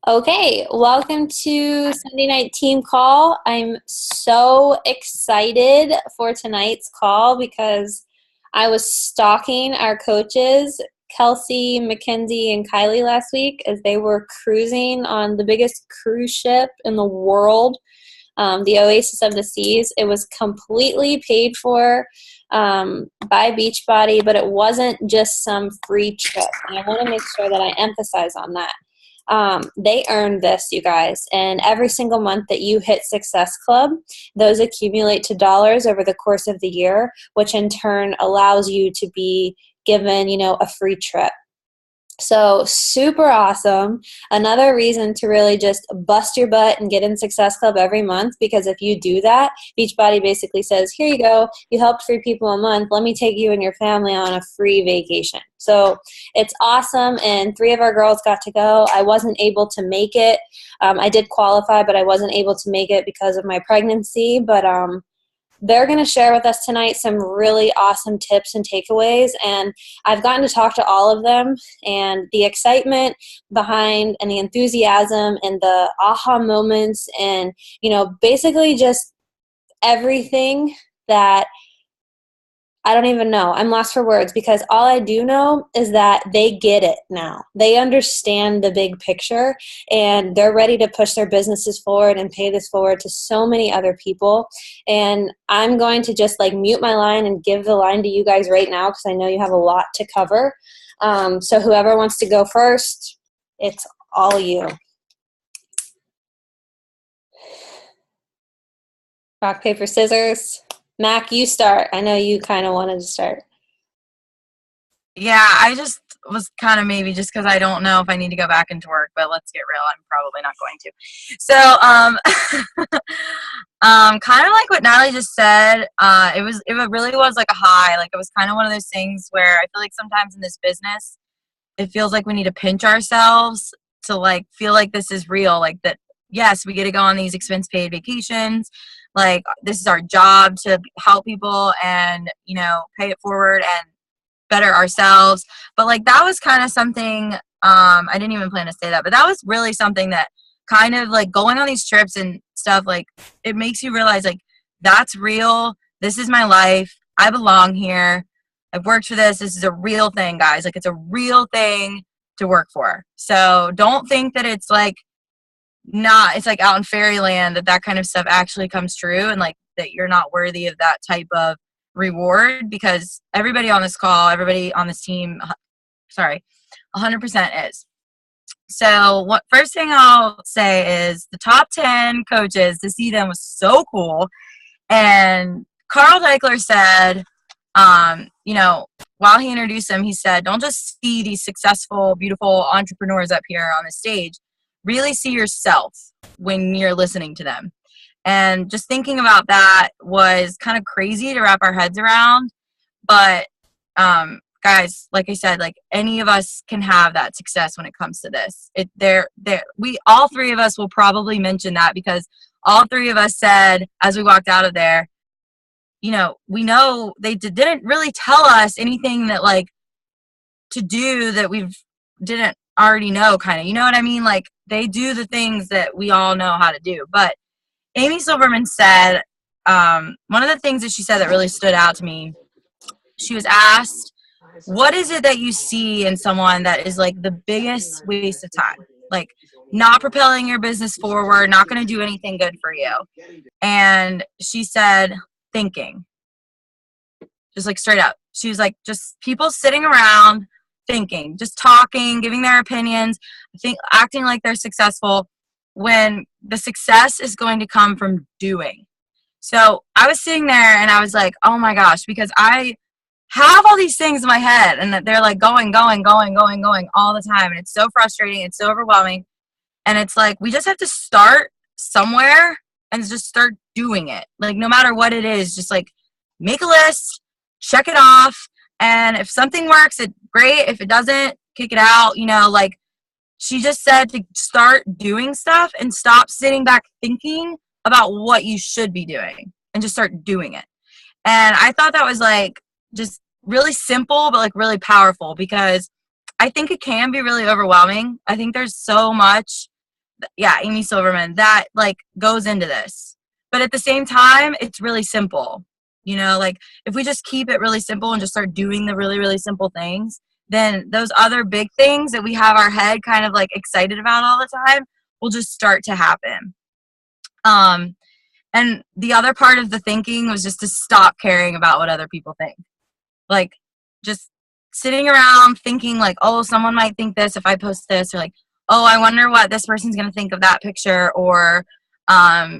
Okay, welcome to Sunday Night Team Call. I'm so excited for tonight's call because I was stalking our coaches, Kelsey, Mackenzie, and Kylie last week as they were cruising on the biggest cruise ship in the world, the Oasis of the Seas. It was completely paid for by Beachbody, but it wasn't just some free trip. And I want to make sure that I emphasize on that. They earned this, you guys. And every single month that you hit Success Club, those accumulate to dollars over the course of the year, which in turn allows you to be given, a free trip. So super awesome. Another reason to really just bust your butt and get in Success Club every month, because if you do that, Beachbody basically says, here you go, you helped 3 people a month, let me take you and your family on a free vacation. So it's awesome, and 3 of our girls got to go. I wasn't able to make it. I did qualify, but I wasn't able to make it because of my pregnancy, but they're going to share with us tonight some really awesome tips and takeaways, and I've gotten to talk to all of them, and the excitement behind and the enthusiasm and the aha moments and, basically just everything that I don't even know. I'm lost for words because all I do know is that they get it now. They understand the big picture, and they're ready to push their businesses forward and pay this forward to so many other people. And I'm going to just mute my line and give the line to you guys right now because I know you have a lot to cover. So whoever wants to go first, it's all you. Rock, paper, scissors. Mac, you start. I know you kind of wanted to start. Yeah, I just was kind of maybe just because I don't know if I need to go back into work, but let's get real, I'm probably not going to. So, kind of like what Natalie just said, it really was like a high. Like it was kind of one of those things where I feel like sometimes in this business, it feels like we need to pinch ourselves to feel like this is real. Like that, yes, we get to go on these expense paid vacations. Like this is our job to help people and, pay it forward and better ourselves. But that was kind of something, I didn't even plan to say that, but that was really something that kind of going on these trips and stuff, it makes you realize that's real. This is my life. I belong here. I've worked for this. This is a real thing, guys. It's a real thing to work for. So don't think that it's it's out in fairyland that kind of stuff actually comes true, and that you're not worthy of that type of reward, because everybody on this call, everybody on this team, 100% is. So what first thing I'll say is the top 10 coaches, to see them was so cool. And Carl Deichler said, while he introduced them, he said, don't just see these successful, beautiful entrepreneurs up here on the stage, really see yourself when you're listening to them. And just thinking about that was kind of crazy to wrap our heads around. But guys, like I said, any of us can have that success when it comes to this. We all 3 of us will probably mention that, because all 3 of us said as we walked out of there, we know they didn't really tell us anything that to do that we didn't already know, kind of, you know what I mean? They do the things that we all know how to do. But Amy Silverman said, one of the things that she said that really stood out to me, she was asked, what is it that you see in someone that is the biggest waste of time? Not propelling your business forward, not going to do anything good for you. And she said, thinking. Just straight up. She was just people sitting around thinking, just talking, giving their opinions, acting like they're successful, when the success is going to come from doing. So I was sitting there and I was like, oh my gosh, because I have all these things in my head and that they're going all the time. And it's so frustrating. It's so overwhelming. And it's we just have to start somewhere and just start doing it. No matter what it is, just make a list, check it off. And if something works, it's great. If it doesn't, kick it out. She just said to start doing stuff and stop sitting back thinking about what you should be doing and just start doing it. And I thought that was just really simple, but really powerful, because I think it can be really overwhelming. I think there's so much yeah, Amy Silverman, that like goes into this. But at the same time, it's really simple. You know, like if we just keep it really simple and just start doing the really, really simple things, then those other big things that we have our head kind of like excited about all the time will just start to happen. And the other part of the thinking was just to stop caring about what other people think. Like just sitting around thinking like, oh, someone might think this if I post this, or like, oh, I wonder what this person's going to think of that picture, or,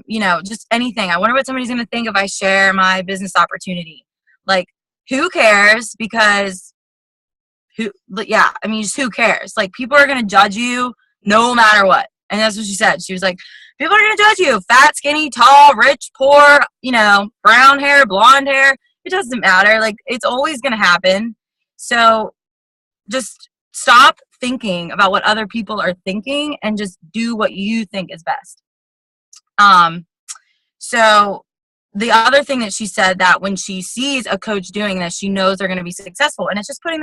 you know, just anything. I wonder what somebody's going to think if I share my business opportunity. Like, who cares? Because yeah, I mean, just who cares? Like, people are going to judge you no matter what. And that's what she said. She was like, people are going to judge you. Fat, skinny, tall, rich, poor, you know, brown hair, blonde hair. It doesn't matter. Like, it's always going to happen. So just stop thinking about what other people are thinking and just do what you think is best. So the other thing that she said, that when she sees a coach doing this, she knows they're going to be successful. And it's just putting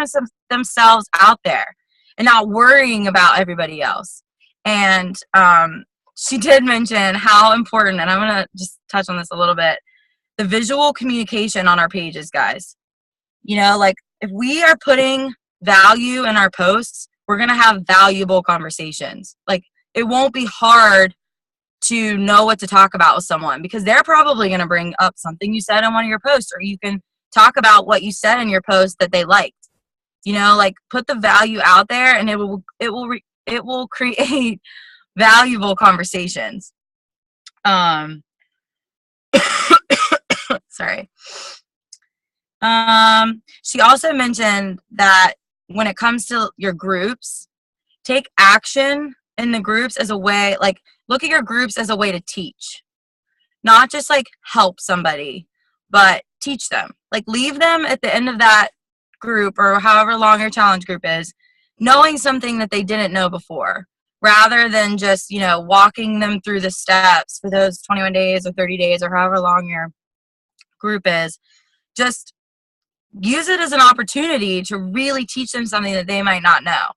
themselves out there and not worrying about everybody else. And she did mention how important, and I'm going to just touch on this a little bit, the visual communication on our pages, guys. You know, like if we are putting value in our posts, we're going to have valuable conversations. Like it won't be hard to know what to talk about with someone, because they're probably going to bring up something you said on one of your posts, or you can talk about what you said in your post that they liked. You know, like put the value out there, and it will create valuable conversations. Sorry. She also mentioned that when it comes to your groups, take action in the groups as a way, like look at your groups as a way to teach, not just like help somebody, but teach them. Like leave them at the end of that group or however long your challenge group is, knowing something that they didn't know before, rather than just, you know, walking them through the steps for those 21 days or 30 days or however long your group is. Just use it as an opportunity to really teach them something that they might not know.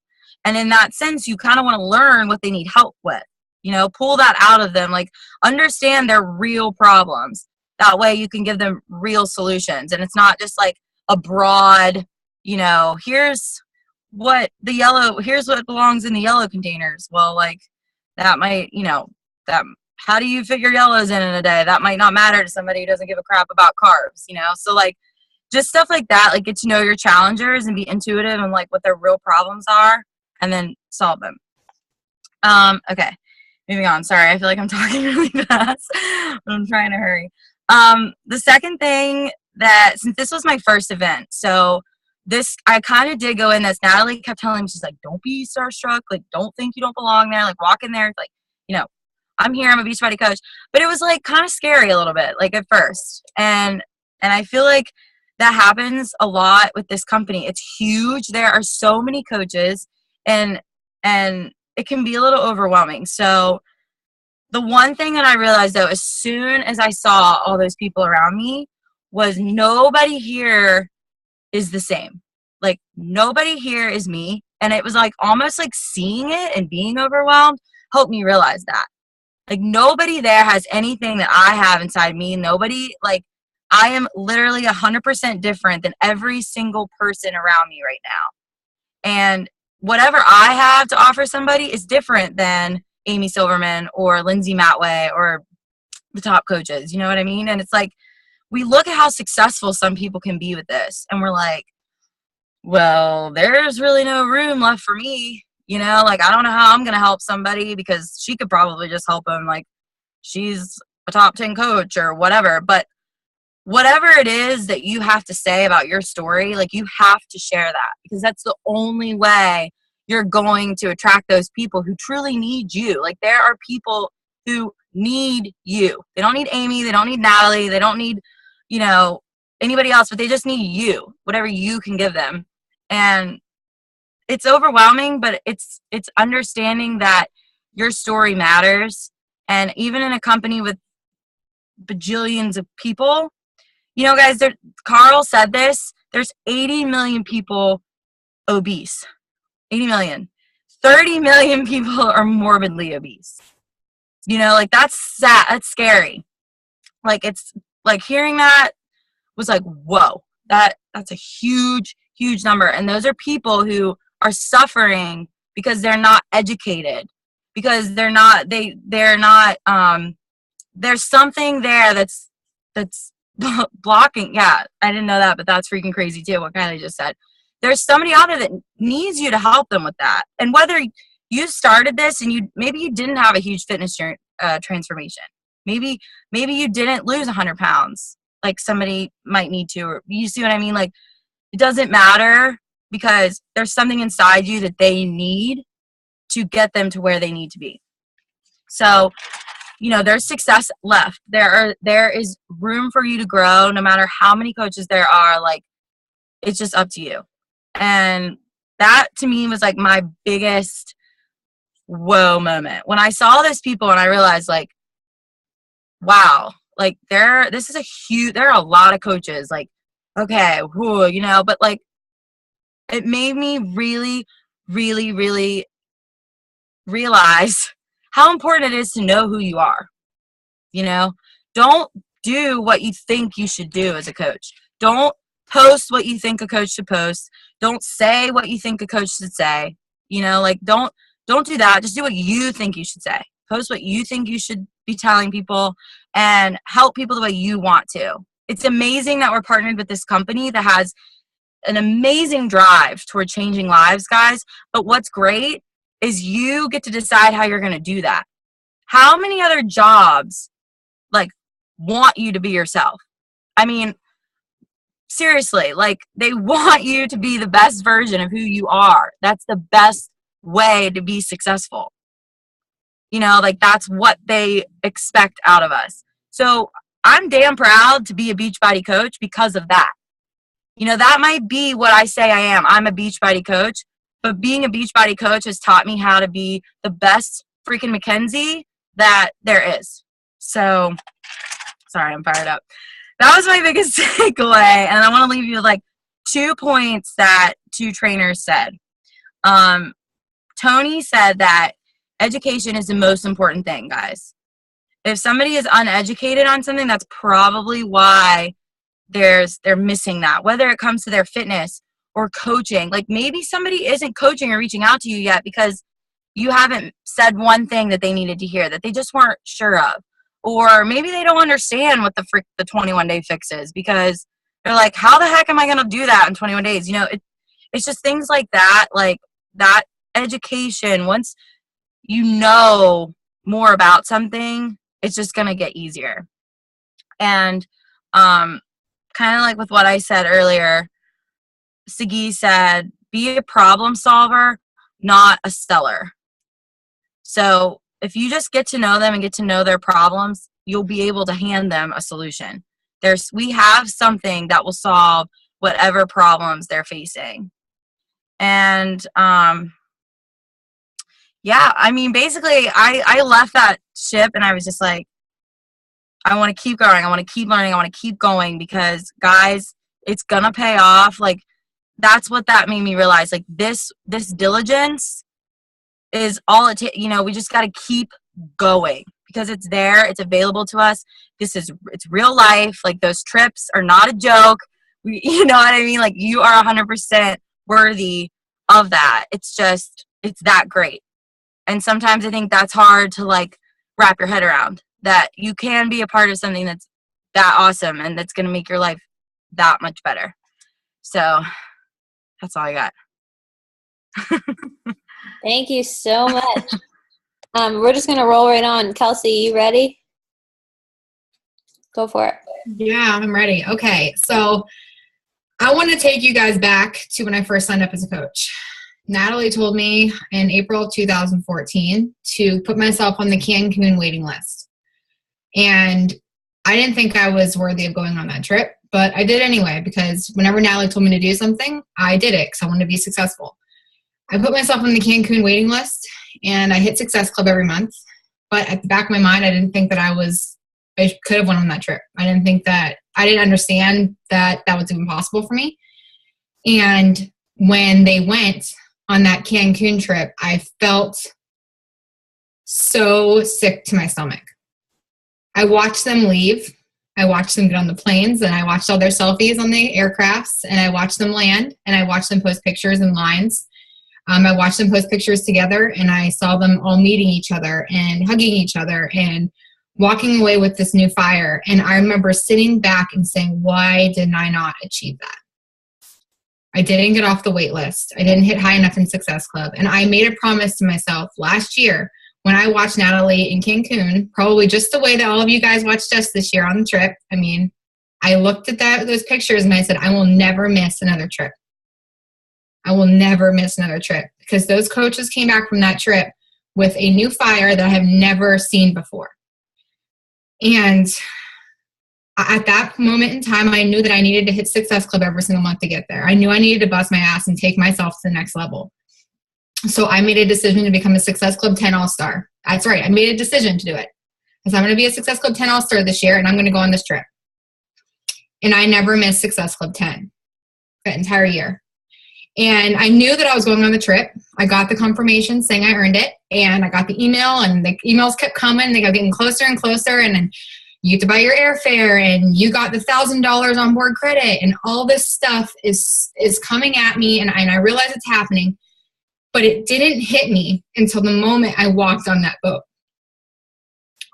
And in that sense, you kind of want to learn what they need help with. You know, pull that out of them, like understand their real problems. That way you can give them real solutions. And it's not just like a broad, you know, here's what belongs in the yellow containers. Well, like that might, you know, that how do you fit your yellows in a day? That might not matter to somebody who doesn't give a crap about carbs, you know? So like just stuff like that, like get to know your challengers and be intuitive and like what their real problems are and then solve them. Okay. Moving on. Sorry, I feel like I'm talking really fast, but I'm trying to hurry. The second thing that, since this was my first event, so this, I kind of did go in this. Natalie kept telling me, she's like, don't be starstruck. Like, don't think you don't belong there. Like, walk in there. Like, you know, I'm here. I'm a Beachbody coach. But it was like kind of scary a little bit, like at first. And I feel like that happens a lot with this company. It's huge. There are so many coaches, and it can be a little overwhelming. So the one thing that I realized, though, as soon as I saw all those people around me, was nobody here is the same. Like, nobody here is me. And it was like almost like seeing it and being overwhelmed helped me realize that. Like, nobody there has anything that I have inside me. Nobody, like, I am literally 100% different than every single person around me right now. And whatever I have to offer somebody is different than Amy Silverman or Lindsay Matway or the top coaches. You know what I mean? And it's like, we look at how successful some people can be with this, and we're like, well, there's really no room left for me. You know, like, I don't know how I'm going to help somebody because she could probably just help them. Like, she's a top 10 coach or whatever. But whatever it is that you have to say about your story, like, you have to share that, because that's the only way you're going to attract those people who truly need you. Like, there are people who need you. They don't need Amy. They don't need Natalie. They don't need, you know, anybody else, but they just need you, whatever you can give them. And it's overwhelming, but it's understanding that your story matters. And even in a company with bajillions of people, you know, guys, Carl said this, there's 80 million people obese. 80 million. 30 million people are morbidly obese. You know, like that's sad. That's scary. Like it's like hearing that was like, whoa, that's a huge, huge number. And those are people who are suffering because they're not educated, because they're not there's something there that's blocking. Yeah, I didn't know that, but that's freaking crazy too, what Kylie just said. There's somebody out there that needs you to help them with that. And whether you started this and maybe you didn't have a huge fitness transformation. Maybe you didn't lose 100 pounds like somebody might need to, or you see what I mean? Like, it doesn't matter, because there's something inside you that they need to get them to where they need to be. So, you know, there's success left. There is room for you to grow, no matter how many coaches there are. Like, it's just up to you. And that to me was like my biggest whoa moment when I saw these people and I realized, like, wow, like there are a lot of coaches, like, okay, whoo, you know, but like it made me really, really, really realize how important it is to know who you are. You know, don't do what you think you should do as a coach. Don't post what you think a coach should post. Don't say what you think a coach should say. You know, like don't do that. Just do what you think you should say. Post what you think you should be telling people and help people the way you want to. It's amazing that we're partnered with this company that has an amazing drive toward changing lives, guys. But what's great is you get to decide how you're going to do that. How many other jobs like want you to be yourself? I mean, seriously, like they want you to be the best version of who you are. That's the best way to be successful. You know, like that's what they expect out of us. So I'm damn proud to be a Beachbody coach because of that. You know, that might be what I say I am. I'm a Beachbody coach, but being a Beachbody coach has taught me how to be the best freaking Mackenzie that there is. So, sorry, I'm fired up. That was my biggest takeaway. And I want to leave you with like 2 points that 2 trainers said. Tony said that education is the most important thing, guys. If somebody is uneducated on something, that's probably why they're missing that, whether it comes to their fitness or coaching. Like maybe somebody isn't coaching or reaching out to you yet because you haven't said one thing that they needed to hear that they just weren't sure of. Or maybe they don't understand what the 21-day fix is, because they're like, how the heck am I going to do that in 21 days? You know, it's just things like that, like that education. Once you know more about something, it's just going to get easier. And kind of like with what I said earlier, Sagi said, be a problem solver, not a seller. So if you just get to know them and get to know their problems, you'll be able to hand them a solution. We have something that will solve whatever problems they're facing. And yeah, I mean, basically I left that ship and I was just like, I want to keep going. I want to keep learning. I want to keep going, because guys, it's going to pay off. Like that's what that made me realize. Like this diligence is all it takes. You know, we just got to keep going because it's there. It's available to us. It's real life. Like those trips are not a joke. You know what I mean? Like you are 100% worthy of that. It's that great. And sometimes I think that's hard to like wrap your head around, that you can be a part of something that's that awesome and that's going to make your life that much better. So that's all I got. Thank you so much. We're just going to roll right on. Kelsey, you ready? Go for it. Yeah, I'm ready. Okay, so I want to take you guys back to when I first signed up as a coach. Natalie told me in April 2014 to put myself on the Cancun waiting list. And I didn't think I was worthy of going on that trip, but I did anyway, because whenever Natalie told me to do something, I did it because I wanted to be successful. I put myself on the Cancun waiting list, and I hit Success Club every month. But at the back of my mind, I didn't think that I could have went on that trip. I didn't understand that was even possible for me. And when they went, on that Cancun trip, I felt so sick to my stomach. I watched them leave. I watched them get on the planes, and I watched all their selfies on the aircrafts, and I watched them land, and I watched them post pictures in lines. I watched them post pictures together, and I saw them all meeting each other and hugging each other and walking away with this new fire. And I remember sitting back and saying, why didn't I not achieve that? I didn't get off the wait list. I didn't hit high enough in Success Club. And I made a promise to myself last year when I watched Natalie in Cancun, probably just the way that all of you guys watched us this year on the trip. I mean, I looked at those pictures and I said, I will never miss another trip. I will never miss another trip, because those coaches came back from that trip with a new fire that I have never seen before. And at that moment in time, I knew that I needed to hit Success Club every single month to get there. I knew I needed to bust my ass and take myself to the next level. So I made a decision to become a Success Club 10 All-Star. That's right. I made a decision to do it. Because I'm going to be a Success Club 10 All-Star this year, and I'm going to go on this trip. And I never missed Success Club 10 that entire year. And I knew that I was going on the trip. I got the confirmation saying I earned it. And I got the email, and the emails kept coming. They got getting closer and closer. And then you get to buy your airfare, and you got the $1,000 on board credit. And all this stuff is coming at me. And I realize it's happening. But it didn't hit me until the moment I walked on that boat.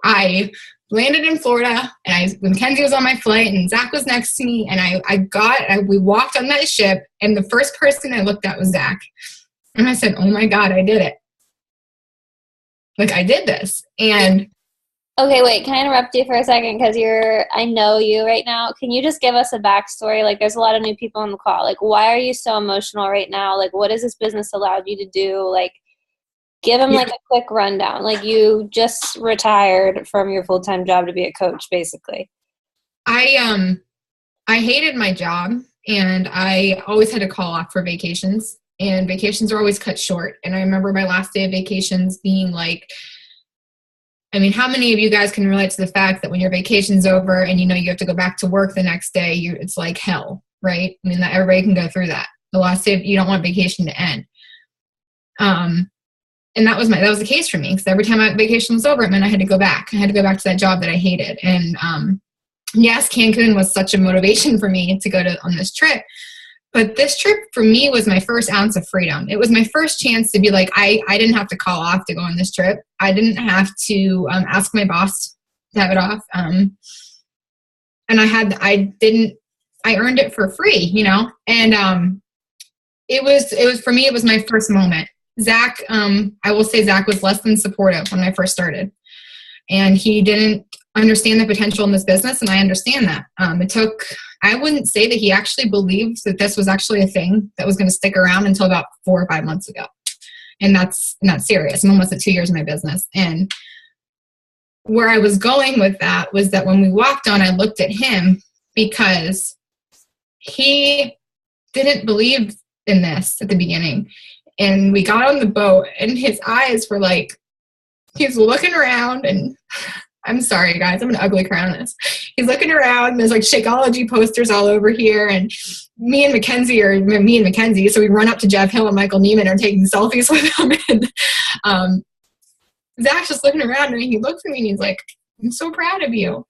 I landed in Florida, and Mackenzie was on my flight, and Zach was next to me, and we walked on that ship, and the first person I looked at was Zach. And I said, oh my God, I did it. Like, I did this. And okay, wait, can I interrupt you for a second? Because I know you right now. Can you just give us a backstory? Like, there's a lot of new people on the call. Like, why are you so emotional right now? Like, what has this business allowed you to do? Like, give them like a quick rundown. Like, you just retired from your full-time job to be a coach, basically. I hated my job, and I always had to call off for vacations, and vacations are always cut short. And I remember my last day of vacations being like, I mean, how many of you guys can relate to the fact that when your vacation's over and you know you have to go back to work the next day, it's like hell, right? I mean, everybody can go through that. The last day, you don't want vacation to end. And that was the case for me, because every time my vacation was over, it meant I had to go back. I had to go back to that job that I hated. And yes, Cancun was such a motivation for me to go on this trip. But this trip for me was my first ounce of freedom. It was my first chance to be like, I didn't have to call off to go on this trip. I didn't have to ask my boss to have it off. And I earned it for free, you know? And it was for me, it was my first moment. Zach, I will say Zach was less than supportive when I first started. And he didn't understand the potential in this business, and I understand that. I wouldn't say that he actually believed that this was actually a thing that was going to stick around until about 4 or 5 months ago. And that's not serious. I'm almost at 2 years in my business. And where I was going with that was that when we walked on, I looked at him because he didn't believe in this at the beginning. And we got on the boat, and his eyes were like, he's looking around, and I'm sorry, guys, I'm an ugly cry on this. He's looking around, there's like Shakeology posters all over here, and me and Mackenzie, so we run up to Jeff Hill and Michael Neiman are taking selfies with him. And Zach's just looking around, and he looks at me, and he's like, I'm so proud of you.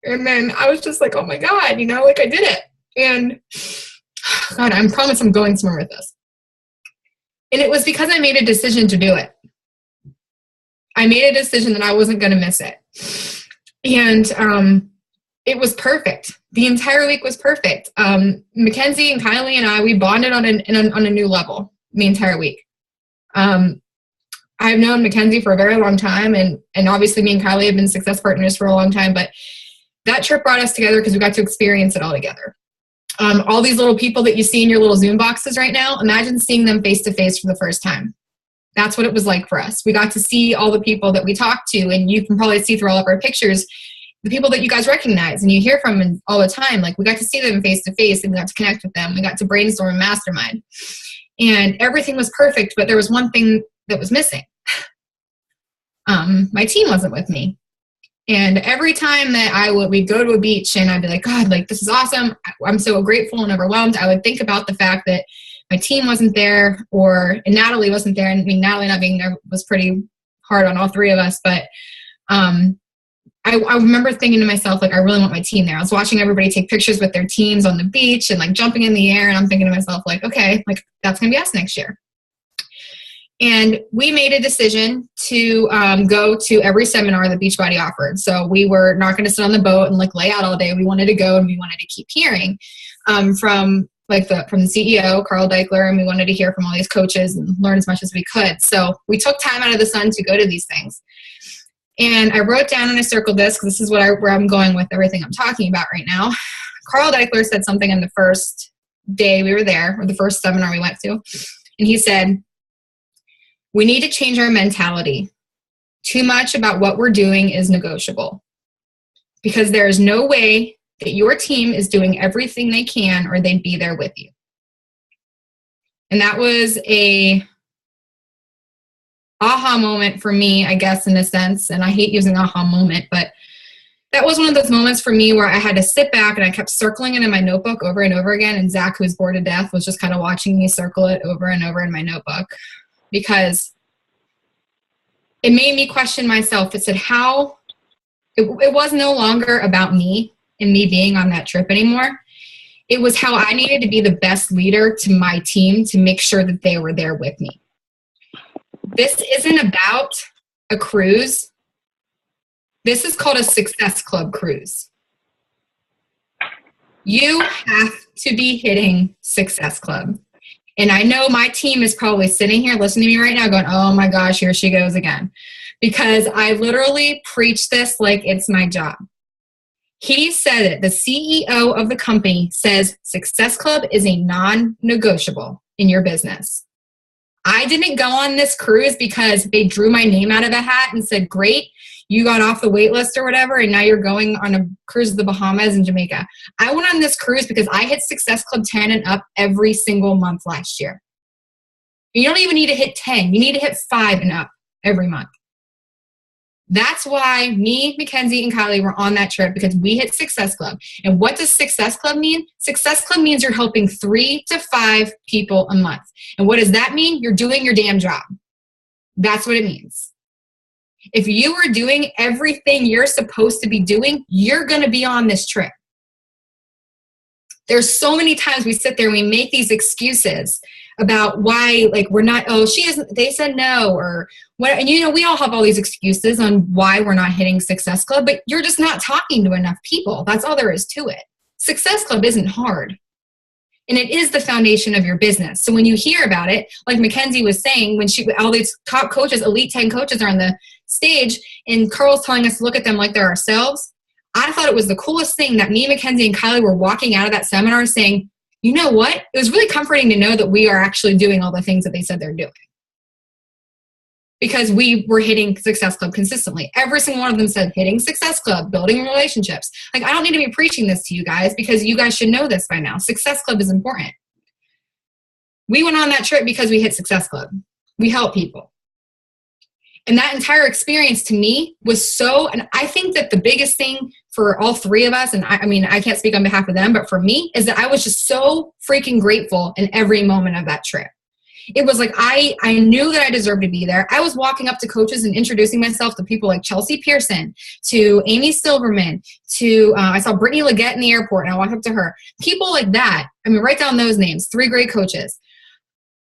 And then I was just like, oh my God, you know, like I did it. And God, I promise I'm going somewhere with this. And it was because I made a decision to do it. I made a decision that I wasn't going to miss it. And it was perfect. The entire week was perfect. Mackenzie and Kylie and I, we bonded on a new level the entire week. I've known Mackenzie for a very long time, and obviously me and Kylie have been success partners for a long time, but that trip brought us together because we got to experience it all together. All these little people that you see in your little Zoom boxes right now, imagine seeing them face to face for the first time. That's what it was like for us. We got to see all the people that we talked to, and you can probably see through all of our pictures, the people that you guys recognize and you hear from all the time. Like, we got to see them face to face, and we got to connect with them. We got to brainstorm and mastermind. And everything was perfect, but there was one thing that was missing. My team wasn't with me. And every time that we'd go to a beach and I'd be like, God, like, this is awesome. I'm so grateful and overwhelmed. I would think about the fact that my team wasn't there, and Natalie wasn't there. And I mean, Natalie not being there was pretty hard on all three of us. But I remember thinking to myself, like, I really want my team there. I was watching everybody take pictures with their teams on the beach and like jumping in the air. And I'm thinking to myself, like, okay, like that's going to be us next year. And we made a decision to go to every seminar that Beachbody offered. So we were not going to sit on the boat and like lay out all day. We wanted to go, and we wanted to keep hearing from the CEO, Carl Deichler, and we wanted to hear from all these coaches and learn as much as we could. So we took time out of the sun to go to these things. And I wrote down and I circled this because this is where I'm going with everything I'm talking about right now. Carl Deichler said something in the first day we were there, or the first seminar we went to. And he said, we need to change our mentality. Too much about what we're doing is negotiable. Because there is no way that your team is doing everything they can or they'd be there with you. And that was a aha moment for me, I guess, in a sense. And I hate using aha moment, but that was one of those moments for me where I had to sit back and I kept circling it in my notebook over and over again. And Zach, who's bored to death, was just kind of watching me circle it over and over in my notebook. Because it made me question myself. It said it was no longer about me and me being on that trip anymore. It was how I needed to be the best leader to my team to make sure that they were there with me. This isn't about a cruise. This is called a Success Club cruise. You have to be hitting Success Club. And I know my team is probably sitting here listening to me right now going, oh my gosh, here she goes again. Because I literally preach this like it's my job. He said it. The CEO of the company says Success Club is a non-negotiable in your business. I didn't go on this cruise because they drew my name out of a hat and said, great, you got off the wait list or whatever, and now you're going on a cruise to the Bahamas and Jamaica. I went on this cruise because I hit Success Club 10 and up every single month last year. You don't even need to hit 10. You need to hit 5 and up every month. That's why me, Mackenzie, and Kylie were on that trip, because we hit Success Club. And what does Success Club mean? Success Club means you're helping 3 to 5 people a month. And what does that mean? You're doing your damn job. That's what it means. If you are doing everything you're supposed to be doing, you're going to be on this trip. There's so many times we sit there and we make these excuses about why, like, we're not, oh, she isn't, they said no, or what, and we all have all these excuses on why we're not hitting Success Club, but you're just not talking to enough people. That's all there is to it. Success Club isn't hard. And it is the foundation of your business. So when you hear about it, like Mackenzie was saying, when all these top coaches, elite 10 coaches are on the stage, and Carl's telling us to look at them like they're ourselves, I thought it was the coolest thing that me, Mackenzie, and Kylie were walking out of that seminar saying, you know what? It was really comforting to know that we are actually doing all the things that they said they're doing. Because we were hitting Success Club consistently. Every single one of them said hitting Success Club, building relationships. Like, I don't need to be preaching this to you guys, because you guys should know this by now. Success Club is important. We went on that trip because we hit Success Club. We help people. And that entire experience to me was and I think that the biggest thing for all three of us, and I mean, I can't speak on behalf of them, but for me, is that I was just so freaking grateful in every moment of that trip. It was like, I knew that I deserved to be there. I was walking up to coaches and introducing myself to people like Chelsea Pearson, to Amy Silverman, to, I saw Brittany Leggett in the airport and I walked up to her. People like that. I mean, write down those names, 3 great coaches.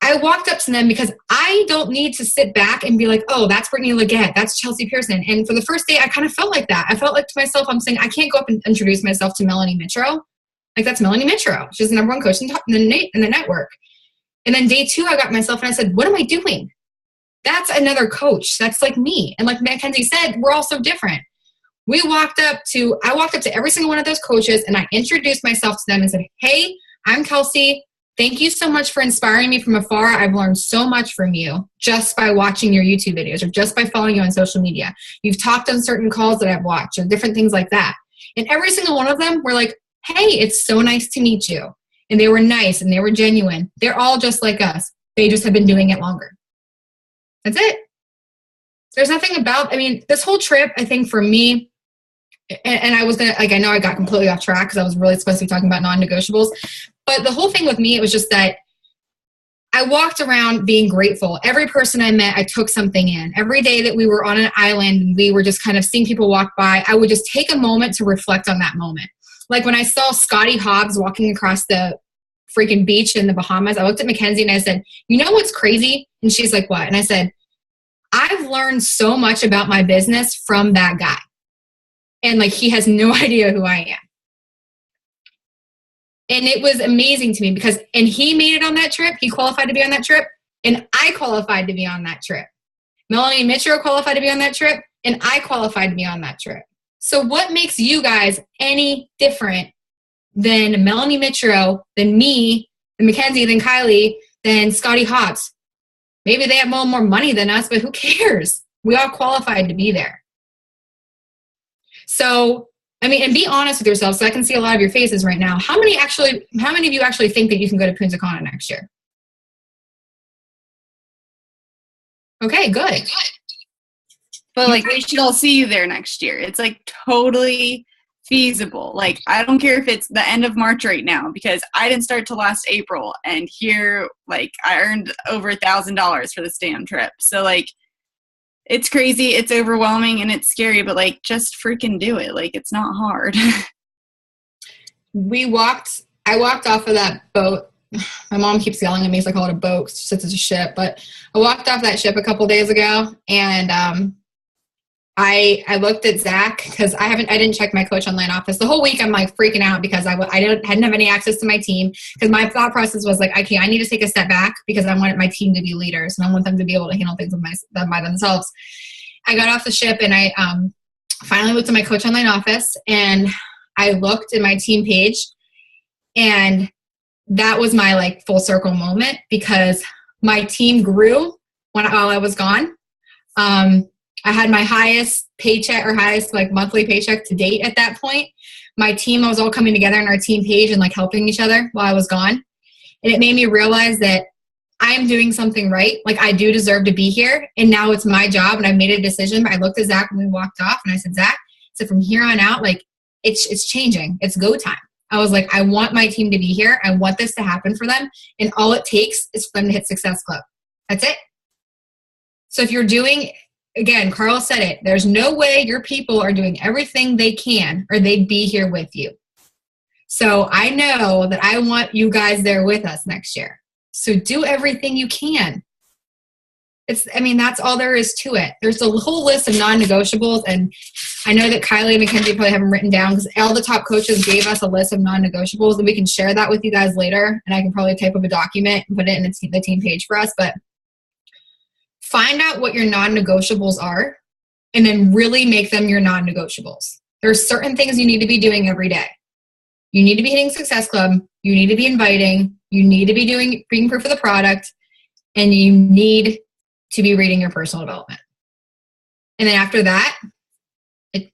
I walked up to them because I don't need to sit back and be like, oh, that's Brittany Leggett, that's Chelsea Pearson. And for the first day, I kind of felt like that. I felt like to myself, I'm saying, I can't go up and introduce myself to Melanie Mitro. Like, that's Melanie Mitro. She's the #1 coach in the network. And then day 2, I got myself and I said, what am I doing? That's another coach. That's like me. And like Mackenzie said, we're all so different. I walked up to every single one of those coaches and I introduced myself to them and said, hey, I'm Kelsey. Thank you so much for inspiring me from afar. I've learned so much from you just by watching your YouTube videos or just by following you on social media. You've talked on certain calls that I've watched or different things like that. And every single one of them were like, hey, it's so nice to meet you. And they were nice and they were genuine. They're all just like us. They just have been doing it longer. That's it. There's nothing this whole trip, I think for me, and I was I know I got completely off track because I was really supposed to be talking about non-negotiables. But the whole thing with me, it was just that I walked around being grateful. Every person I met, I took something in. Every day that we were on an island and we were just kind of seeing people walk by, I would just take a moment to reflect on that moment. Like when I saw Scotty Hobbs walking across the freaking beach in the Bahamas, I looked at Mackenzie and I said, you know what's crazy? And she's like, what? And I said, I've learned so much about my business from that guy. And like, he has no idea who I am. And it was amazing to me because, and he made it on that trip. He qualified to be on that trip. And I qualified to be on that trip. Melanie Mitchell qualified to be on that trip. And I qualified to be on that trip. So what makes you guys any different than Melanie Mitchell, than me, than Mackenzie, than Kylie, than Scotty Hobbs? Maybe they have a little more money than us, but who cares? We all qualified to be there. So, I mean, and be honest with yourselves. So I can see a lot of your faces right now. How many of you actually think that you can go to Punta Cana next year? Okay, good. But like, we should all see you there next year. It's like totally feasible. Like, I don't care if it's the end of March right now, because I didn't start till last April, and here, like, I earned over $1,000 for this damn trip. So like, it's crazy, it's overwhelming, and it's scary, but like, just freaking do it. Like, it's not hard. I walked off of that boat. My mom keeps yelling at me, so I call it a boat since it's a ship, but I walked off that ship a couple days ago, and I looked at Zach because I didn't check my coach online office the whole week. I'm like freaking out because I hadn't have any access to my team, because my thought process was like, okay, I need to take a step back because I wanted my team to be leaders and I want them to be able to handle things by themselves. I got off the ship and I finally looked at my coach online office, and I looked at my team page, and that was my like full circle moment, because my team grew while I was gone. I had my highest paycheck, or highest like monthly paycheck to date at that point. My team, I was all coming together on our team page and like helping each other while I was gone. And it made me realize that I'm doing something right. Like, I do deserve to be here. And now it's my job, and I made a decision. I looked at Zach when we walked off, and I said, Zach, so from here on out, like, it's changing. It's go time. I was like, I want my team to be here. I want this to happen for them. And all it takes is for them to hit Success Club. That's it. So if you're doing, again, Carl said it, there's no way your people are doing everything they can or they'd be here with you. So I know that I want you guys there with us next year. So do everything you can. That's all there is to it. There's a whole list of non-negotiables, and I know that Kylie and Mackenzie probably have them written down because all the top coaches gave us a list of non-negotiables, and we can share that with you guys later, and I can probably type up a document and put it in the team page for us. But find out what your non-negotiables are, and then really make them your non-negotiables. There's certain things you need to be doing every day. You need to be hitting Success Club. You need to be inviting. You need to be being proof of the product, and you need to be reading your personal development. And then after that,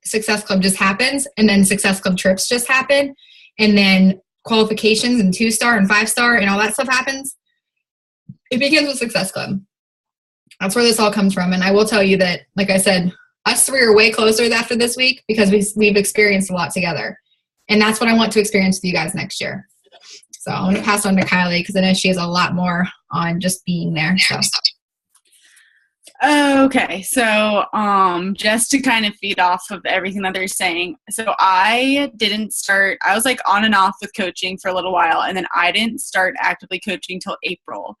Success Club just happens, and then Success Club trips just happen, and then qualifications and 2-star and 5-star and all that stuff happens. It begins with Success Club. That's where this all comes from. And I will tell you that, like I said, us three are way closer after this week because we've experienced a lot together. And that's what I want to experience with you guys next year. So I'm going to pass on to Kylie because I know she has a lot more on just being there. So. Okay, so just to kind of feed off of everything that they're saying, so I was like on and off with coaching for a little while, and then I didn't start actively coaching till April.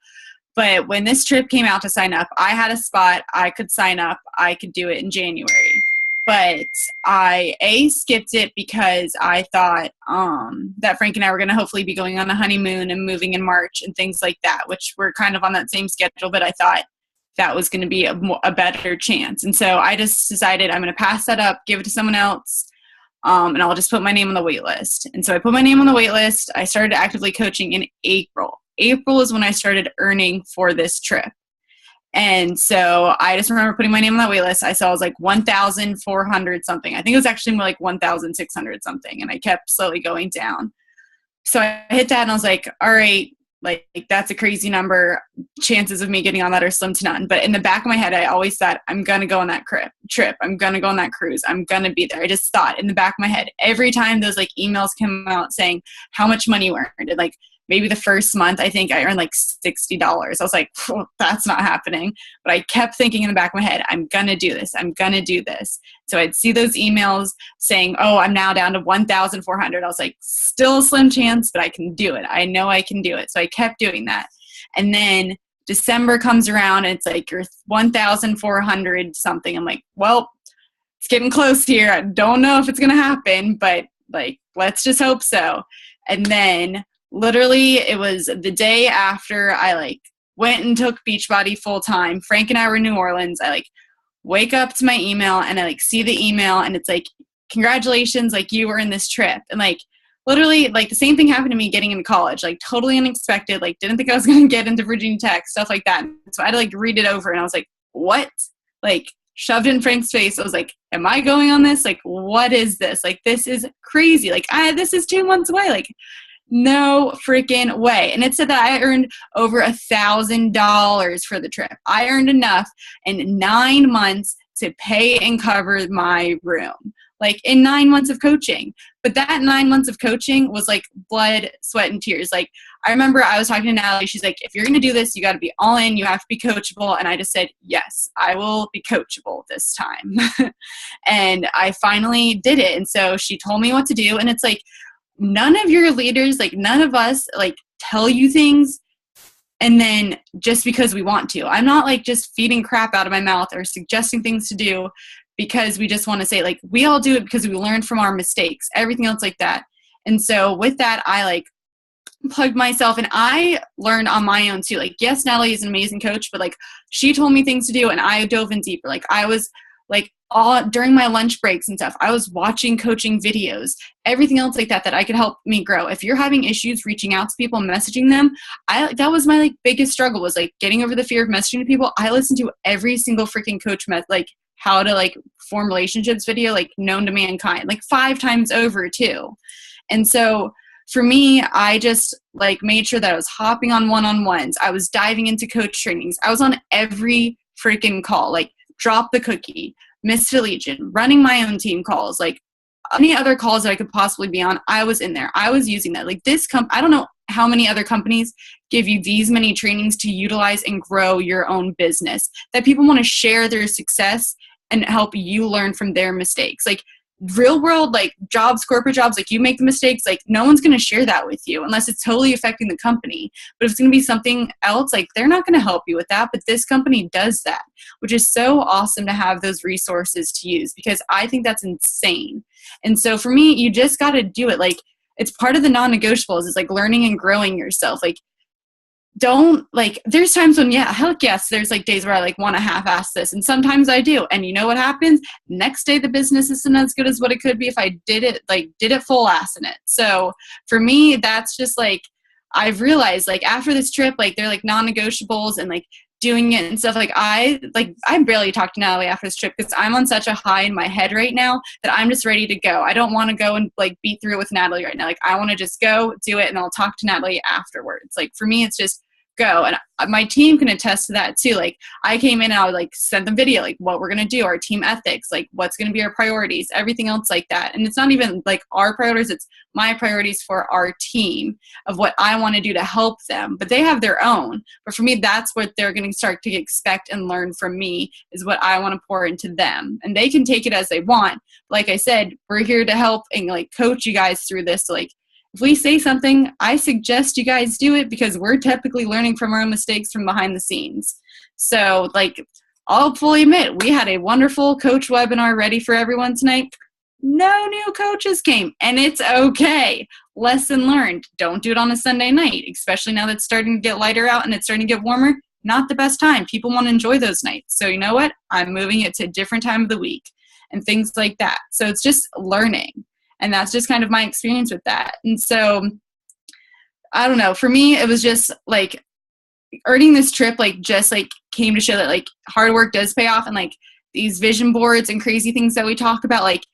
But when this trip came out to sign up, I had a spot, I could sign up, I could do it in January. But I skipped it because I thought that Frank and I were going to hopefully be going on a honeymoon and moving in March and things like that, which we're kind of on that same schedule, but I thought that was going to be a better chance. And so I just decided I'm going to pass that up, give it to someone else, and I'll just put my name on the wait list. And so I put my name on the wait list. I started actively coaching in April. April is when I started earning for this trip. And so I just remember putting my name on that wait list. I saw it was like 1,400 something. I think it was actually more like 1,600 something. And I kept slowly going down. So I hit that and I was like, all right, like that's a crazy number. Chances of me getting on that are slim to none. But in the back of my head, I always thought, I'm going to go on that trip. I'm going to go on that cruise. I'm going to be there. I just thought in the back of my head, every time those like emails come out saying how much money you earned, and like maybe the first month, I think I earned like $60. I was like, that's not happening. But I kept thinking in the back of my head, I'm going to do this. I'm going to do this. So I'd see those emails saying, oh, I'm now down to 1,400. I was like, still a slim chance, but I can do it. I know I can do it. So I kept doing that. And then December comes around and it's like you're 1,400 something. I'm like, well, it's getting close here. I don't know if it's going to happen, but like, let's just hope so. And then literally it was the day after I like went and took Beachbody full time. Frank and I were in New Orleans. I like wake up to my email and I like see the email and it's like, congratulations, like you were in this trip. And like literally like the same thing happened to me getting into college, like totally unexpected, like didn't think I was going to get into Virginia Tech, stuff like that. So I had to like read it over and I was like, what? Like shoved in Frank's face. I was like, am I going on this? Like, what is this? Like, this is crazy. Like, this is 2 months away. Like, no freaking way. And it said that I earned over $1,000 for the trip. I earned enough in 9 months to pay and cover my room, like in 9 months of coaching. But that 9 months of coaching was like blood, sweat, and tears. Like I remember I was talking to Natalie. She's like, if you're going to do this, you got to be all in. You have to be coachable. And I just said, yes, I will be coachable this time. And I finally did it. And so she told me what to do. And it's like, none of your leaders, like none of us like tell you things and then just because we want to. I'm not like just feeding crap out of my mouth or suggesting things to do because we just want to say, like, we all do it because we learned from our mistakes, everything else like that. And so with that, I like plugged myself and I learned on my own too. Like, yes, Natalie is an amazing coach, but like she told me things to do and I dove in deeper. Like I was like all during my lunch breaks and stuff, I was watching coaching videos, everything else like that I could help me grow. If you're having issues reaching out to people and messaging them, that was my like biggest struggle, was like getting over the fear of messaging to people. I listened to every single freaking coach like how to like form relationships video, like known to mankind, like 5 times over too. And so for me, I just like made sure that I was hopping on one-on-ones. I was diving into coach trainings. I was on every freaking call, like Drop the Cookie, Misfit Legion, running my own team calls, like any other calls that I could possibly be on. I was in there. I was using that. Like this I don't know how many other companies give you these many trainings to utilize and grow your own business, that people want to share their success and help you learn from their mistakes. Like real world, like jobs, corporate jobs, like you make the mistakes, like no one's going to share that with you unless it's totally affecting the company. But if it's going to be something else, like they're not going to help you with that. But this company does that, which is so awesome to have those resources to use, because I think that's insane. And so for me, you just got to do it. Like it's part of the non-negotiables is like learning and growing yourself. Like don't like, there's times when, yeah, heck yes, there's like days where I like want to half-ass this, and sometimes I do. And you know what happens? Next day the business isn't as good as what it could be if I did it full ass in it. So for me, that's just like, I've realized like after this trip, like they're like non-negotiables and like doing it and stuff. Like I barely talked to Natalie after this trip because I'm on such a high in my head right now that I'm just ready to go. I don't want to go and like beat through it with Natalie right now. Like I want to just go do it and I'll talk to Natalie afterwards. Like for me, it's just go. And my team can attest to that too. Like I came in and I would like send them video, like what we're going to do, our team ethics, like what's going to be our priorities, everything else like that. And it's not even like our priorities, it's my priorities for our team of what I want to do to help them, but they have their own. But for me, that's what they're going to start to expect and learn from me, is what I want to pour into them, and they can take it as they want. Like I said, we're here to help and like coach you guys through this. So, like if we say something, I suggest you guys do it because we're typically learning from our own mistakes from behind the scenes. So like, I'll fully admit, we had a wonderful coach webinar ready for everyone tonight. No new coaches came, and it's okay. Lesson learned. Don't do it on a Sunday night, especially now that it's starting to get lighter out and it's starting to get warmer. Not the best time. People want to enjoy those nights. So you know what? I'm moving it to a different time of the week and things like that. So it's just learning. And that's just kind of my experience with that. And so, I don't know, for me, it was just like earning this trip, like just like came to show that like hard work does pay off. And like these vision boards and crazy things that we talk about, like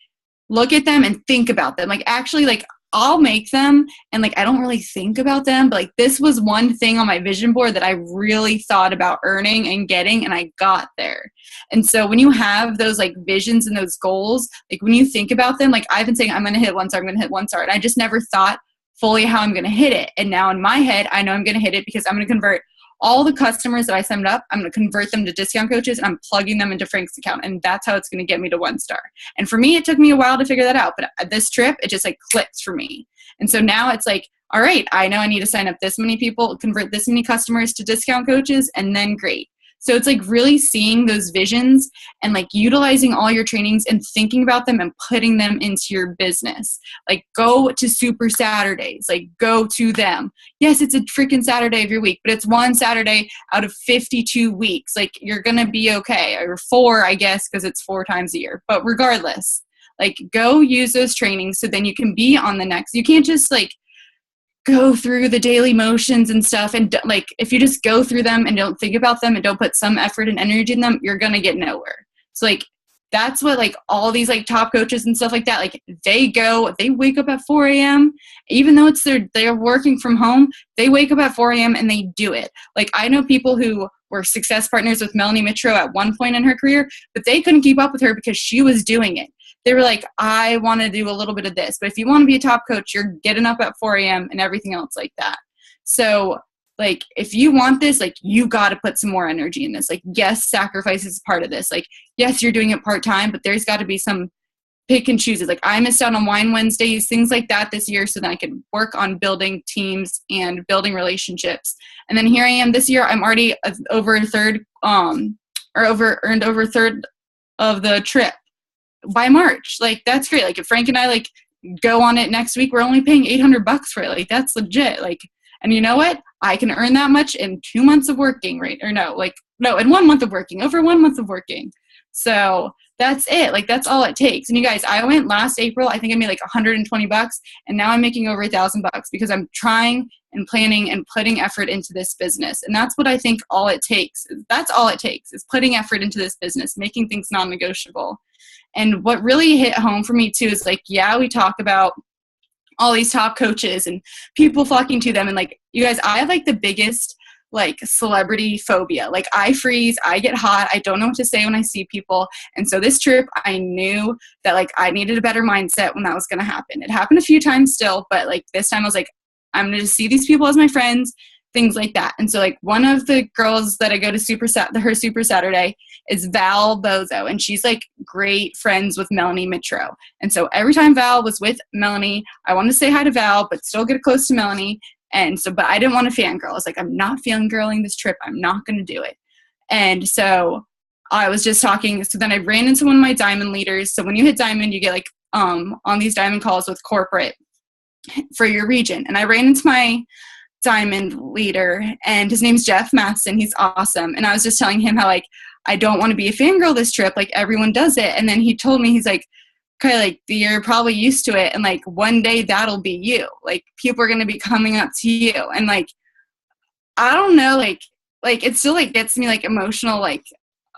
look at them and think about them. Like actually, like I'll make them and like I don't really think about them, but like this was one thing on my vision board that I really thought about earning and getting, and I got there. And so when you have those like visions and those goals, like when you think about them, like I've been saying I'm going to hit one star, I'm going to hit one star, and I just never thought fully how I'm going to hit it. And now in my head, I know I'm going to hit it because I'm going to convert all the customers that I signed up. I'm going to convert them to discount coaches, and I'm plugging them into Frank's account. And that's how it's going to get me to 1 star. And for me, it took me a while to figure that out. But this trip, it just like clicked for me. And so now it's like, all right, I know I need to sign up this many people, convert this many customers to discount coaches, and then great. So it's like really seeing those visions and like utilizing all your trainings and thinking about them and putting them into your business. Like go to Super Saturdays, like go to them. Yes, it's a freaking Saturday of your week, but it's 1 Saturday out of 52 weeks. Like you're going to be okay. Or 4, I guess, because it's 4 times a year. But regardless, like go use those trainings so then you can be on the next. You can't just like go through the daily motions and stuff, and like if you just go through them and don't think about them and don't put some effort and energy in them, you're gonna get nowhere. So like that's what like all these like top coaches and stuff like that, like they wake up at 4 a.m. even though they're working from home, they wake up at 4 a.m. and they do it. Like I know people who were success partners with Melanie Mitro at one point in her career, but they couldn't keep up with her because she was doing it. They were like, I want to do a little bit of this. But if you want to be a top coach, you're getting up at 4 a.m. and everything else like that. So, like, if you want this, like, you got to put some more energy in this. Like, yes, sacrifice is part of this. Like, yes, you're doing it part-time, but there's got to be some pick and chooses. Like, I missed out on Wine Wednesdays, things like that this year so that I could work on building teams and building relationships. And then here I am this year. I'm already earned over a third of the trip by March. Like that's great. Like if Frank and I like go on it next week, we're only paying $800 for it. Like that's legit. Like, and you know what? I can earn that much in 2 months of working, right? Or no, in 1 month of working, over 1 month of working. So that's it. Like that's all it takes. And you guys, I went last April, I think I made like $120, and now I'm making over $1,000 because I'm trying and planning and putting effort into this business. And that's what I think all it takes. That's all it takes is putting effort into this business, making things non-negotiable. And what really hit home for me too is like, yeah, we talk about all these top coaches and people flocking to them. And like, you guys, I have like the biggest like celebrity phobia. Like I freeze, I get hot. I don't know what to say when I see people. And so this trip, I knew that like I needed a better mindset when that was going to happen. It happened a few times still, but like this time I was like, I'm going to just see these people as my friends, things like that. And so like one of the girls that I go to her Super Saturday is Val Bozo, and she's like great friends with Melanie Mitro. And so every time Val was with Melanie, I wanted to say hi to Val, but still get close to Melanie. And so, but I didn't want to fangirl. I was like, I'm not fangirling this trip. I'm not going to do it. And so I was just talking. So then I ran into one of my diamond leaders. So when you hit diamond, you get like on these diamond calls with corporate for your region. And I ran into my diamond leader, and his name's Jeff Matson. He's awesome. And I was just telling him how like I don't want to be a fangirl this trip, like everyone does it. And then he told me, he's like, okay, like you're probably used to it, and like one day that'll be you. Like people are gonna be coming up to you, and like I don't know, like it still like gets me like emotional. Like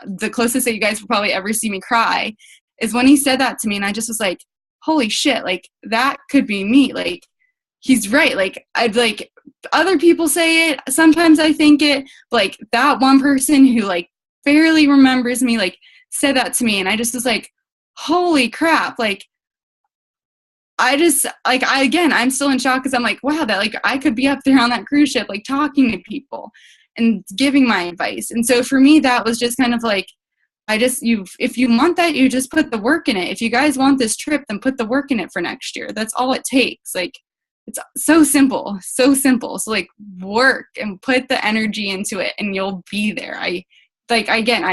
the closest that you guys will probably ever see me cry is when he said that to me, and I just was like, holy shit, like that could be me. Like he's right. Like I'd like other people say it, sometimes I think it, like that one person who like barely remembers me like said that to me, and I just was like, holy crap. Like I just like I'm still in shock because I'm like, wow, that like I could be up there on that cruise ship like talking to people and giving my advice. And so for me that was just kind of like, if you want that, you just put the work in it. If you guys want this trip, then put the work in it for next year. That's all it takes. Like it's so simple. So like work and put the energy into it and you'll be there. I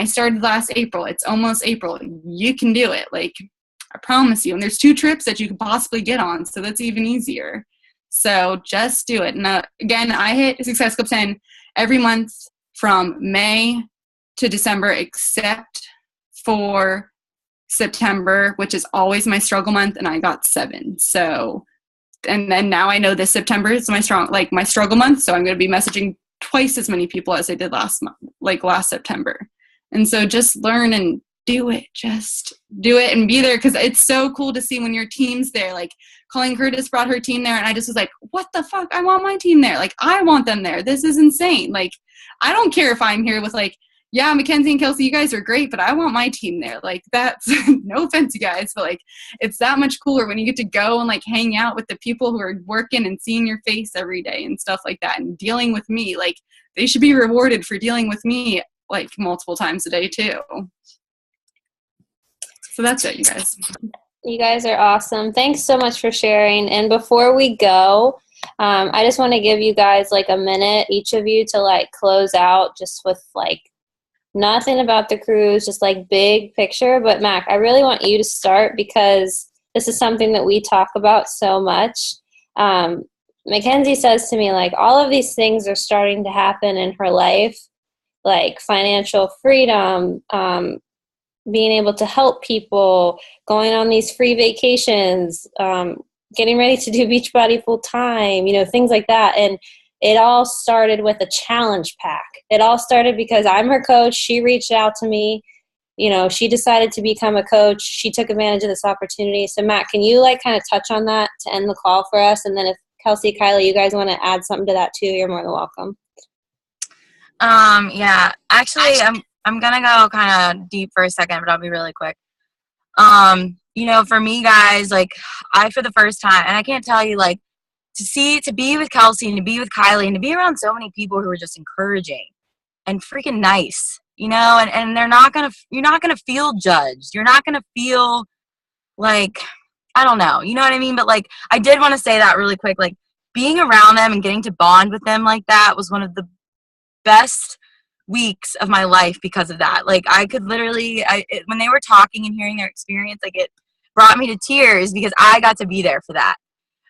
started last April. It's almost April. You can do it. Like I promise you. And there's 2 trips that you could possibly get on. So that's even easier. So just do it. And again, I hit Success Club 10 every month from May to December, except for September, which is always my struggle month. And I got 7. So, and then now I know this September is my struggle month. So I'm going to be messaging twice as many people as I did last September. And so just learn and do it. Just do it and be there, because it's so cool to see when your team's there. Like Colleen Curtis brought her team there, and I just was like, what the fuck? I want my team there. Like I want them there. This is insane. Like I don't care if I'm here with like yeah, Mackenzie and Kelsey, you guys are great, but I want my team there. Like, that's no offense, you guys, but like, it's that much cooler when you get to go and like hang out with the people who are working and seeing your face every day and stuff like that and dealing with me. Like, they should be rewarded for dealing with me like multiple times a day too. So that's it, you guys. You guys are awesome. Thanks so much for sharing. And before we go, I just want to give you guys like a minute, each of you, to like close out just with like nothing about the cruise, just like big picture. But Mac, I really want you to start because this is something that we talk about so much. Mackenzie says to me, like, all of these things are starting to happen in her life, like financial freedom, being able to help people, going on these free vacations, getting ready to do Beachbody full time, you know, things like that. And it all started with a challenge pack. It all started because I'm her coach. She reached out to me. You know, she decided to become a coach. She took advantage of this opportunity. So Matt, can you like kind of touch on that to end the call for us? And then if Kelsey, Kylie, you guys want to add something to that too, you're more than welcome. Yeah, actually, I'm gonna go kind of deep for a second, but I'll be really quick. You know, for me, guys, like, I, for the first time, and I can't tell you, like, to be with Kelsey and to be with Kylie and to be around so many people who are just encouraging and freaking nice, you know, and you're not gonna feel judged. You're not gonna feel like, I don't know, you know what I mean? But like, I did want to say that really quick, like, being around them and getting to bond with them like that was one of the best weeks of my life because of that. Like, I could literally, when they were talking and hearing their experience, like, it brought me to tears because I got to be there for that.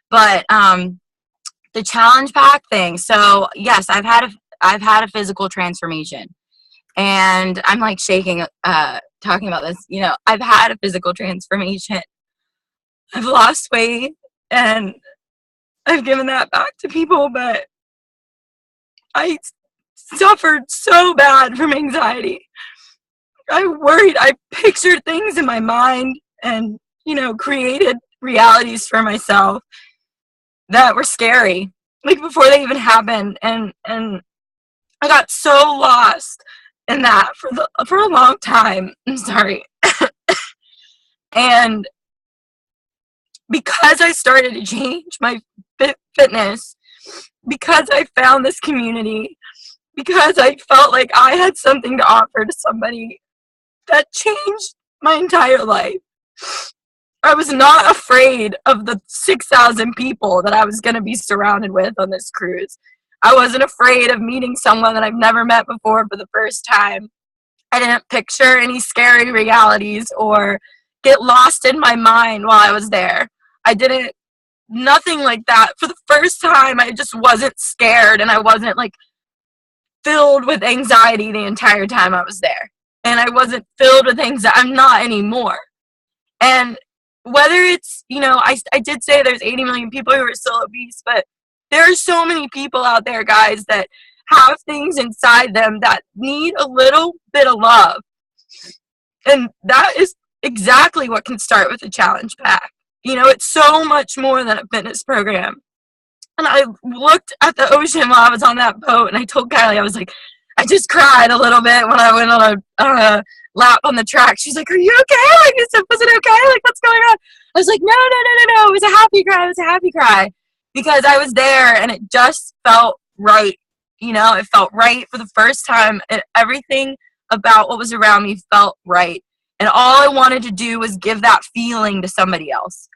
But the challenge pack thing. So yes, I've had a physical transformation, and I'm like shaking talking about this. You know, I've had a physical transformation. I've lost weight, and I've given that back to people, but I suffered so bad from anxiety. I pictured things in my mind and, you know, created realities for myself that were scary, like, before they even happened, and I got so lost in that for a long time. I'm sorry. And because I started to change my fitness, because I found this community, because I felt like I had something to offer to somebody, that changed my entire life. I was not afraid of the 6,000 people that I was going to be surrounded with on this cruise. I wasn't afraid of meeting someone that I've never met before for the first time. I didn't picture any scary realities or get lost in my mind while I was there. Nothing like that. For the first time, I just wasn't scared, and I wasn't like filled with anxiety the entire time I was there. And I wasn't filled with anxiety. I'm not anymore. And whether it's, you know, I did say there's 80 million people who are still obese, but there are so many people out there, guys, that have things inside them that need a little bit of love. And that is exactly what can start with a challenge pack. You know, it's so much more than a fitness program. And I looked at the ocean while I was on that boat, and I told Kylie, I was like, I just cried a little bit when I went on a lap on the track. She's like, are you okay? Like, was it okay? Like, what's going on? I was like, no. It was a happy cry. It was a happy cry because I was there, and it just felt right. You know, it felt right for the first time. Everything about what was around me felt right. And all I wanted to do was give that feeling to somebody else.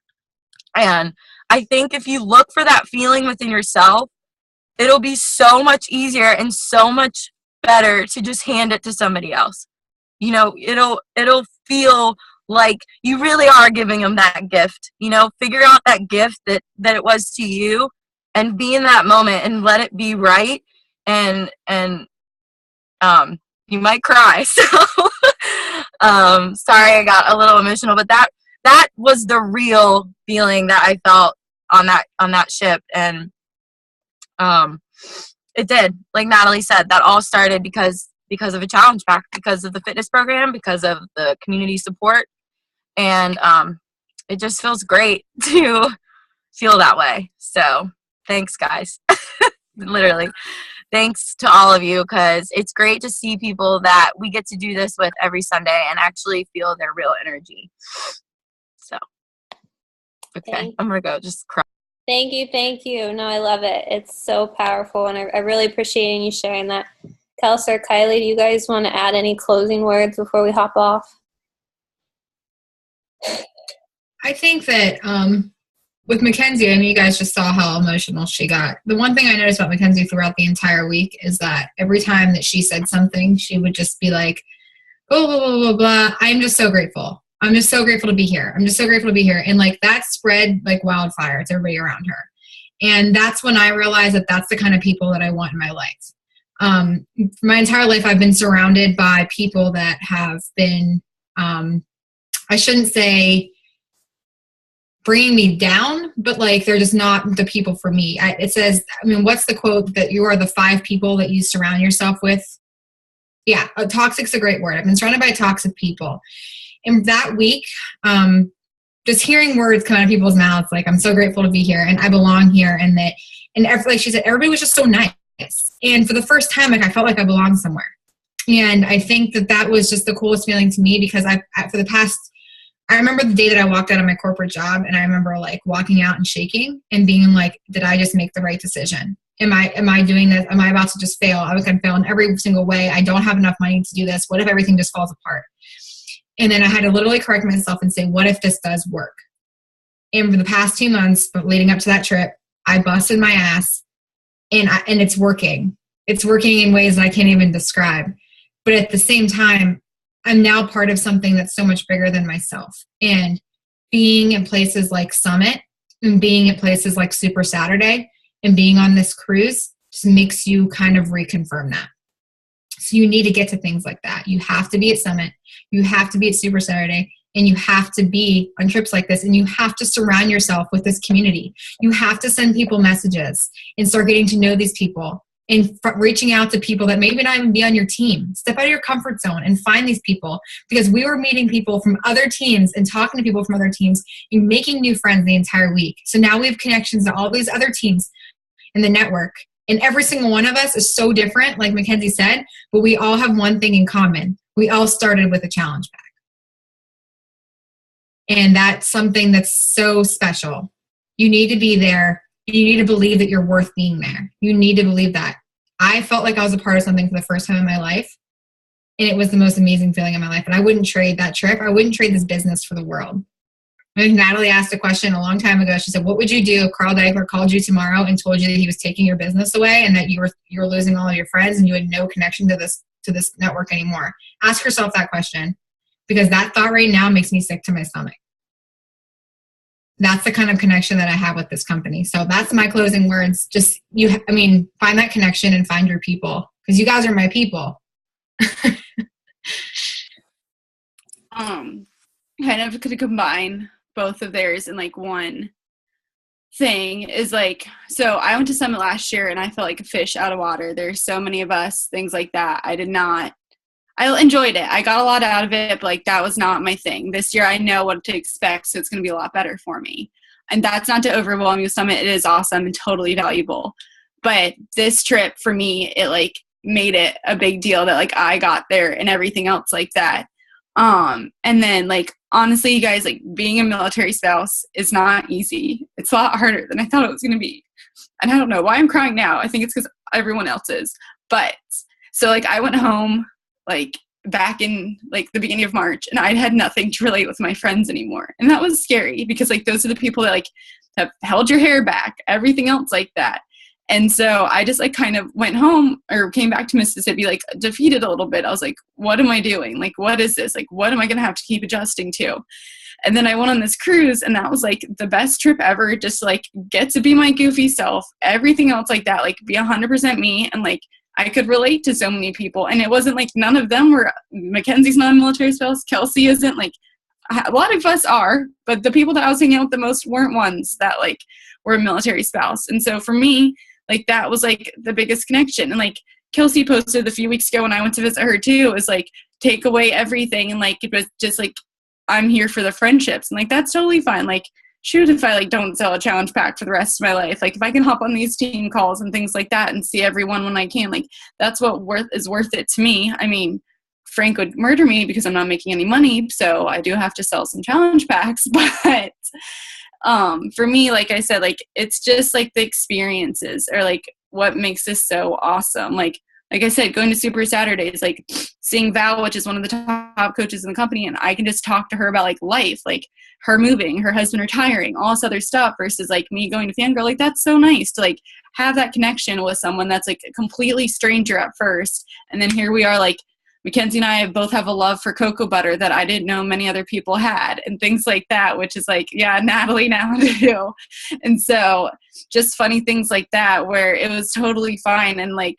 And I think if you look for that feeling within yourself, it'll be so much easier and so much better to just hand it to somebody else. You know, it'll feel like you really are giving them that gift. You know, figure out that gift that it was to you, and be in that moment and let it be right. And you might cry. So sorry I got a little emotional, but that was the real feeling that I felt on that ship. And it did, like Natalie said, that all started because of a challenge pack, because of the fitness program, because of the community support. And it just feels great to feel that way. So thanks, guys. Literally, thanks to all of you, because it's great to see people that we get to do this with every Sunday and actually feel their real energy. So, okay, I'm going to go just cry. Thank you. Thank you. No, I love it. It's so powerful, and I really appreciate you sharing that. Kelsey or Kylie, do you guys want to add any closing words before we hop off? I think that with Mackenzie, I mean, you guys just saw how emotional she got. The one thing I noticed about Mackenzie throughout the entire week is that every time that she said something, she would just be like, blah, blah, blah, blah, blah. I'm just so grateful. I'm just so grateful to be here. I'm just so grateful to be here. And like that spread like wildfire to everybody around her. And that's when I realized that that's the kind of people that I want in my life. For my entire life, I've been surrounded by people that have been, I shouldn't say bringing me down, but like they're just not the people for me. It says, I mean, what's the quote that you are the 5 people that you surround yourself with? Yeah, toxic's a great word. I've been surrounded by toxic people. And that week, just hearing words come out of people's mouths, like, I'm so grateful to be here and I belong here. And that, and like she said, everybody was just so nice. And for the first time, like I felt like I belonged somewhere. And I think that that was just the coolest feeling to me, because I remember the day that I walked out of my corporate job, and I remember like walking out and shaking and being like, did I just make the right decision? Am I doing this? Am I about to just fail? I was going to fail in every single way. I don't have enough money to do this. What if everything just falls apart? And then I had to literally correct myself and say, what if this does work? And for the past 2 months, but leading up to that trip, I busted my ass, and it's working. It's working in ways that I can't even describe. But at the same time, I'm now part of something that's so much bigger than myself. And being in places like Summit and being at places like Super Saturday and being on this cruise just makes you kind of reconfirm that. So you need to get to things like that. You have to be at Summit. You have to be at Super Saturday. And you have to be on trips like this. And you have to surround yourself with this community. You have to send people messages and start getting to know these people. And reaching out to people that maybe not even be on your team. Step out of your comfort zone and find these people, because we were meeting people from other teams and talking to people from other teams and making new friends the entire week. So now we have connections to all these other teams in the network. And every single one of us is so different, like Mackenzie said, but we all have one thing in common. We all started with a challenge bag. And that's something that's so special. You need to be there. You need to believe that you're worth being there. You need to believe that. I felt like I was a part of something for the first time in my life, and it was the most amazing feeling in my life. And I wouldn't trade that trip. I wouldn't trade this business for the world. I think Natalie asked a question a long time ago. She said, what would you do if Carl Deichler called you tomorrow and told you that he was taking your business away and that you were losing all of your friends and you had no connection to this network anymore? Ask yourself that question, because that thought right now makes me sick to my stomach. That's the kind of connection that I have with this company. So that's my closing words. Just find that connection and find your people, because you guys are my people. Kind of could combine both of theirs in like one thing is like, so I went to Summit last year and I felt like a fish out of water. There's so many of us, things like that. I enjoyed it. I got a lot out of it, but like that was not my thing. This year I know what to expect, so it's going to be a lot better for me. And that's not to overwhelm you, Summit. It is awesome and totally valuable. But this trip for me, it like made it a big deal that like I got there and everything else like that. And then like honestly, you guys, like being a military spouse is not easy. It's a lot harder than I thought it was going to be. And I don't know why I'm crying now. I think it's because everyone else is. But so like I went home like back in like the beginning of March, and I had nothing to relate with my friends anymore. And that was scary, because like those are the people that like have held your hair back, everything else like that. And so I just like kind of went home or came back to Mississippi, like defeated a little bit. I was like, what am I doing? Like, what is this? Like, what am I going to have to keep adjusting to? And then I went on this cruise, and that was like the best trip ever. Just like get to be my goofy self, everything else like that, like be 100% me. And like, I could relate to so many people. And it wasn't like none of them were, Mackenzie's not a military spouse. Kelsey isn't, like a lot of us are, but the people that I was hanging out with the most weren't ones that like were a military spouse. And so for me, like that was like the biggest connection. And like Kelsey posted a few weeks ago when I went to visit her too, it was like, take away everything. And like, it was just like, I'm here for the friendships. And like, that's totally fine. Like shoot, if I like don't sell a challenge pack for the rest of my life, like if I can hop on these team calls and things like that and see everyone when I can, like that's what is worth it to me. I mean, Frank would murder me because I'm not making any money, so I do have to sell some challenge packs. But for me, like I said, like it's just like the experiences or like what makes this so awesome. Like I said, going to Super Saturdays, like seeing Val, which is one of the top coaches in the company, and I can just talk to her about like life, like her moving, her husband retiring, all this other stuff versus like me going to Fangirl. Like that's so nice to like have that connection with someone that's like a completely stranger at first. And then here we are, like Mackenzie and I both have a love for cocoa butter that I didn't know many other people had and things like that, which is like, yeah, Natalie now too. And so just funny things like that where it was totally fine. And like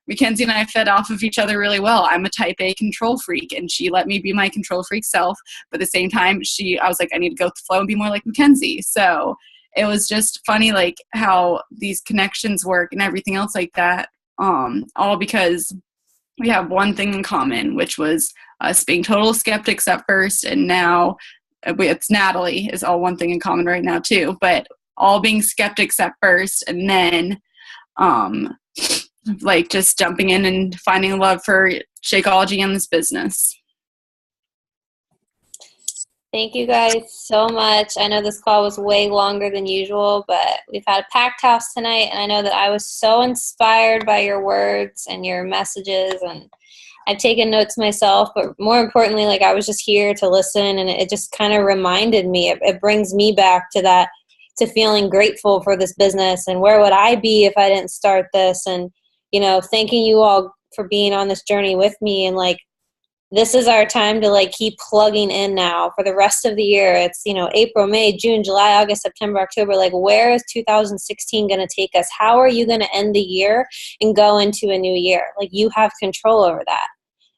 Mackenzie and I fed off of each other really well. I'm a type A control freak and she let me be my control freak self. But at the same time, I was like, I need to go with the flow and be more like Mackenzie. So it was just funny, like how these connections work and everything else like that. All because we have one thing in common, which was us being total skeptics at first, and now it's Natalie is all one thing in common right now too, but all being skeptics at first, and then like just jumping in and finding a love for Shakeology and this business. Thank you guys so much. I know this call was way longer than usual, but we've had a packed house tonight, and I know that I was so inspired by your words and your messages, and I've taken notes myself, but more importantly, like I was just here to listen, and it just kind of reminded me, it brings me back to that, to feeling grateful for this business and where would I be if I didn't start this, and, you know, thanking you all for being on this journey with me, and like, this is our time to like keep plugging in now for the rest of the year. It's, you know, April, May, June, July, August, September, October. Like, where is 2016 going to take us? How are you going to end the year and go into a new year? Like, you have control over that.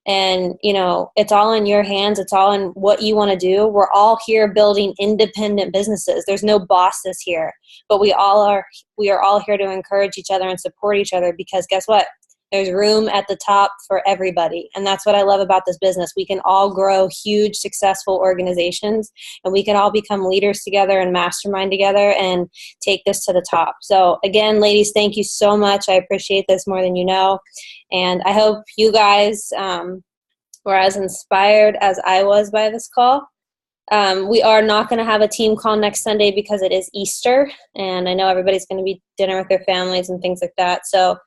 And, you know, it's all in your hands. It's all in what you want to do. We're all here building independent businesses. There's no bosses here, but we are all here to encourage each other and support each other, because guess what? There's room at the top for everybody. And that's what I love about this business. We can all grow huge, successful organizations, and we can all become leaders together and mastermind together and take this to the top. So again, ladies, thank you so much. I appreciate this more than you know. And I hope you guys were as inspired as I was by this call. We are not going to have a team call next Sunday because it is Easter. And I know everybody's going to be dinner with their families and things like that. So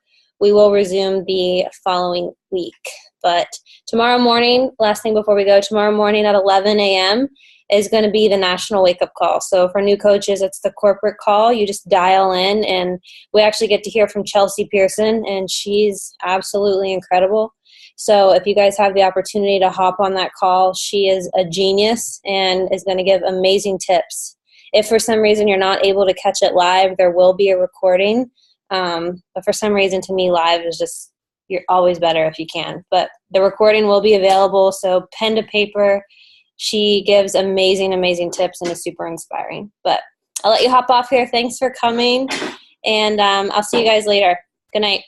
we will resume the following week. But tomorrow morning, last thing before we go, tomorrow morning at 11 a.m. is going to be the national wake-up call. So for new coaches, it's the corporate call. You just dial in, and we actually get to hear from Chelsea Pearson, and she's absolutely incredible. So if you guys have the opportunity to hop on that call, she is a genius and is going to give amazing tips. If for some reason you're not able to catch it live, there will be a recording. But for some reason, to me, live is just, you're always better if you can. But the recording will be available, so pen to paper. She gives amazing, amazing tips and is super inspiring. But I'll let you hop off here. Thanks for coming, and I'll see you guys later. Good night.